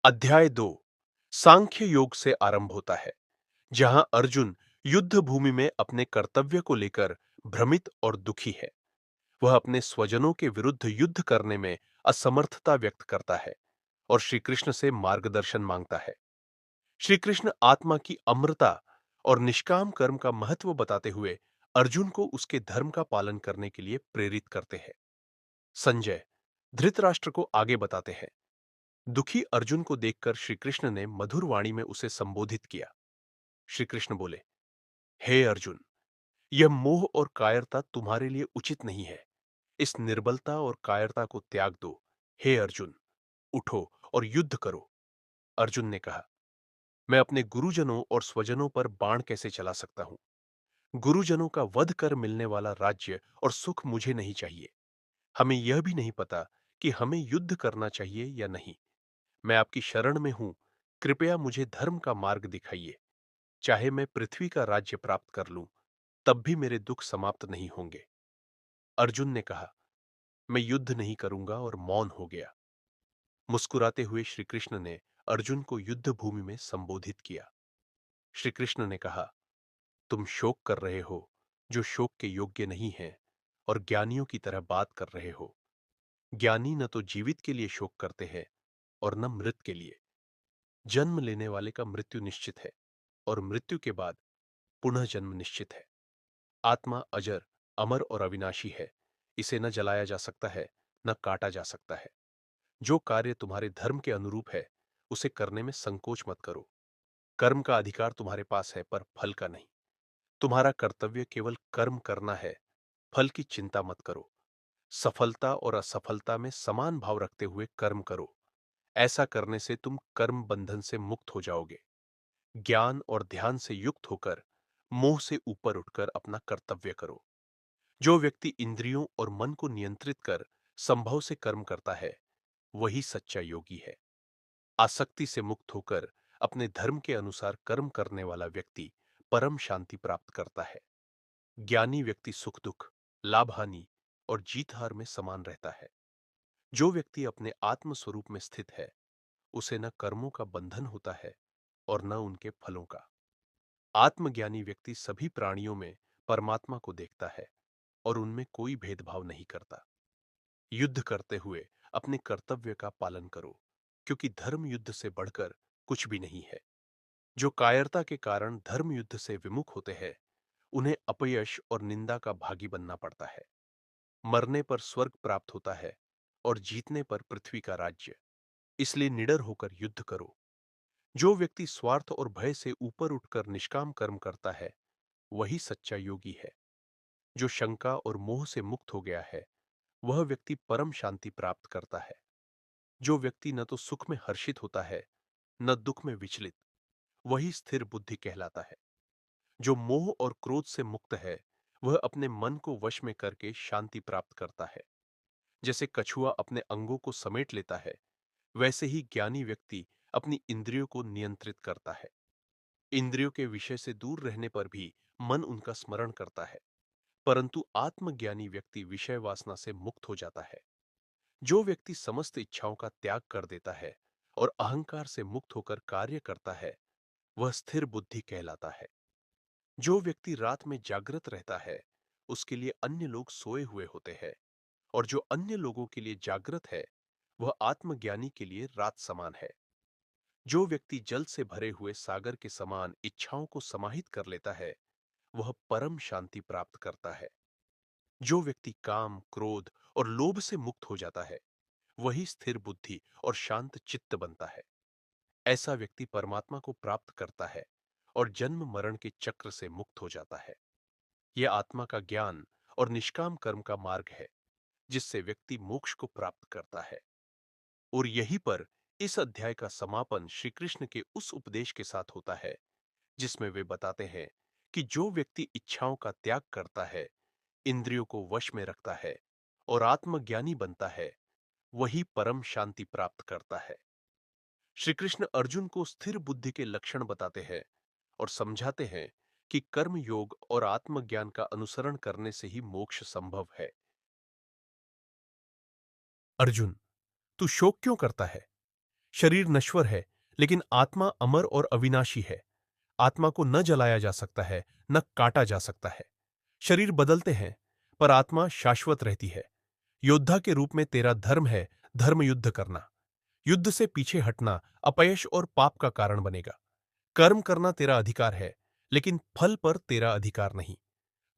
अध्याय 2 सांख्य योग से आरंभ होता है, जहां अर्जुन युद्ध भूमि में अपने कर्तव्य को लेकर भ्रमित और दुखी है। वह अपने स्वजनों के विरुद्ध युद्ध करने में असमर्थता व्यक्त करता है और श्री कृष्ण से मार्गदर्शन मांगता है। श्री कृष्ण आत्मा की अमरता और निष्काम कर्म का महत्व बताते हुए अर्जुन को उसके धर्म का पालन करने के लिए प्रेरित करते हैं। संजय धृतराष्ट्र को आगे बताते हैं। दुखी अर्जुन को देखकर श्री कृष्ण ने मधुर वाणी में उसे संबोधित किया। श्री कृष्ण बोले, हे अर्जुन, यह मोह और कायरता तुम्हारे लिए उचित नहीं है। इस निर्बलता और कायरता को त्याग दो। हे अर्जुन, उठो और युद्ध करो। अर्जुन ने कहा, मैं अपने गुरुजनों और स्वजनों पर बाण कैसे चला सकता हूं? गुरुजनों का वध कर मिलने वाला राज्य और सुख मुझे नहीं चाहिए। हमें यह भी नहीं पता कि हमें युद्ध करना चाहिए या नहीं। मैं आपकी शरण में हूं। कृपया मुझे धर्म का मार्ग दिखाइए। चाहे मैं पृथ्वी का राज्य प्राप्त कर लूं, तब भी मेरे दुख समाप्त नहीं होंगे। अर्जुन ने कहा, मैं युद्ध नहीं करूंगा और मौन हो गया। मुस्कुराते हुए श्री कृष्ण ने अर्जुन को युद्ध भूमि में संबोधित किया। श्री कृष्ण ने कहा, तुम शोक कर रहे हो जो शोक के योग्य नहीं है और ज्ञानियों की तरह बात कर रहे हो। ज्ञानी न तो जीवित के लिए शोक करते हैं और न मृत के लिए। जन्म लेने वाले का मृत्यु निश्चित है और मृत्यु के बाद पुनः जन्म निश्चित है। आत्मा अजर, अमर और अविनाशी है। इसे न जलाया जा सकता है, न काटा जा सकता है। जो कार्य तुम्हारे धर्म के अनुरूप है, उसे करने में संकोच मत करो। कर्म का अधिकार तुम्हारे पास है, पर फल का नहीं। तुम्हारा कर्तव्य केवल कर्म करना है। फल की चिंता मत करो। सफलता और असफलता में समान भाव रखते हुए कर्म करो। ऐसा करने से तुम कर्म बंधन से मुक्त हो जाओगे। ज्ञान और ध्यान से युक्त होकर मोह से ऊपर उठकर अपना कर्तव्य करो। जो व्यक्ति इंद्रियों और मन को नियंत्रित कर संभव से कर्म करता है, वही सच्चा योगी है। आसक्ति से मुक्त होकर अपने धर्म के अनुसार कर्म करने वाला व्यक्ति परम शांति प्राप्त करता है। ज्ञानी व्यक्ति सुख दुख, लाभ हानि और जीत हार में समान रहता है। जो व्यक्ति अपने आत्म स्वरूप में स्थित है, उसे न कर्मों का बंधन होता है और न उनके फलों का। आत्मज्ञानी व्यक्ति सभी प्राणियों में परमात्मा को देखता है और उनमें कोई भेदभाव नहीं करता। युद्ध करते हुए अपने कर्तव्य का पालन करो, क्योंकि धर्म युद्ध से बढ़कर कुछ भी नहीं है। जो कायरता के कारण धर्म युद्ध से विमुख होते हैं, उन्हें अपयश और निंदा का भागी बनना पड़ता है। मरने पर स्वर्ग प्राप्त होता है और जीतने पर पृथ्वी का राज्य। इसलिए निडर होकर युद्ध करो। जो व्यक्ति स्वार्थ और भय से ऊपर उठकर निष्काम कर्म करता है, वही सच्चा योगी है। जो शंका और मोह से मुक्त हो गया है, वह व्यक्ति परम शांति प्राप्त करता है। जो व्यक्ति न तो सुख में हर्षित होता है, न दुख में विचलित, वही स्थिर बुद्धि कहलाता है। जो मोह और क्रोध से मुक्त है, वह अपने मन को वश में करके शांति प्राप्त करता है। जैसे कछुआ अपने अंगों को समेट लेता है, वैसे ही ज्ञानी व्यक्ति अपनी इंद्रियों को नियंत्रित करता है। इंद्रियों के विषय से दूर रहने पर भी मन उनका स्मरण करता है, परंतु आत्मज्ञानी व्यक्ति विषय वासना से मुक्त हो जाता है। जो व्यक्ति समस्त इच्छाओं का त्याग कर देता है और अहंकार से मुक्त होकर कार्य करता है, वह स्थिर बुद्धि कहलाता है। जो व्यक्ति रात में जागृत रहता है, उसके लिए अन्य लोग सोए हुए होते हैं, और जो अन्य लोगों के लिए जागृत है, वह आत्मज्ञानी के लिए रात समान है। जो व्यक्ति जल से भरे हुए सागर के समान इच्छाओं को समाहित कर लेता है, वह परम शांति प्राप्त करता है। जो व्यक्ति काम, क्रोध और लोभ से मुक्त हो जाता है, वही स्थिर बुद्धि और शांत चित्त बनता है। ऐसा व्यक्ति परमात्मा को प्राप्त करता है और जन्म मरण के चक्र से मुक्त हो जाता है। यह आत्मा का ज्ञान और निष्काम कर्म का मार्ग है, जिससे व्यक्ति मोक्ष को प्राप्त करता है। और यहीं पर इस अध्याय का समापन श्री कृष्ण के उस उपदेश के साथ होता है, जिसमें वे बताते हैं कि जो व्यक्ति इच्छाओं का त्याग करता है, इंद्रियों को वश में रखता है और आत्मज्ञानी बनता है, वही परम शांति प्राप्त करता है। श्री कृष्ण अर्जुन को स्थिर बुद्धि के लक्षण बताते हैं और समझाते हैं कि कर्म योग और आत्मज्ञान का अनुसरण करने से ही मोक्ष संभव है। अर्जुन, तू शोक क्यों करता है? शरीर नश्वर है, लेकिन आत्मा अमर और अविनाशी है। आत्मा को न जलाया जा सकता है, न काटा जा सकता है। शरीर बदलते हैं, पर आत्मा शाश्वत रहती है। योद्धा के रूप में तेरा धर्म है धर्म युद्ध करना। युद्ध से पीछे हटना अपयश और पाप का कारण बनेगा। कर्म करना तेरा अधिकार है, लेकिन फल पर तेरा अधिकार नहीं।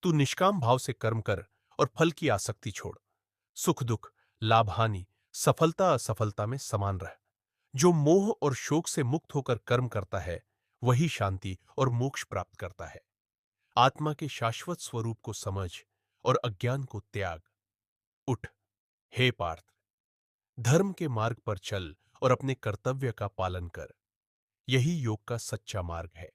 तू निष्काम भाव से कर्म कर और फल की आसक्ति छोड़। सुख दुख, लाभ हानि, सफलता असफलता में समान रह। जो मोह और शोक से मुक्त होकर कर्म करता है, वही शांति और मोक्ष प्राप्त करता है। आत्मा के शाश्वत स्वरूप को समझ और अज्ञान को त्याग। उठ, हे पार्थ, धर्म के मार्ग पर चल और अपने कर्तव्य का पालन कर। यही योग का सच्चा मार्ग है।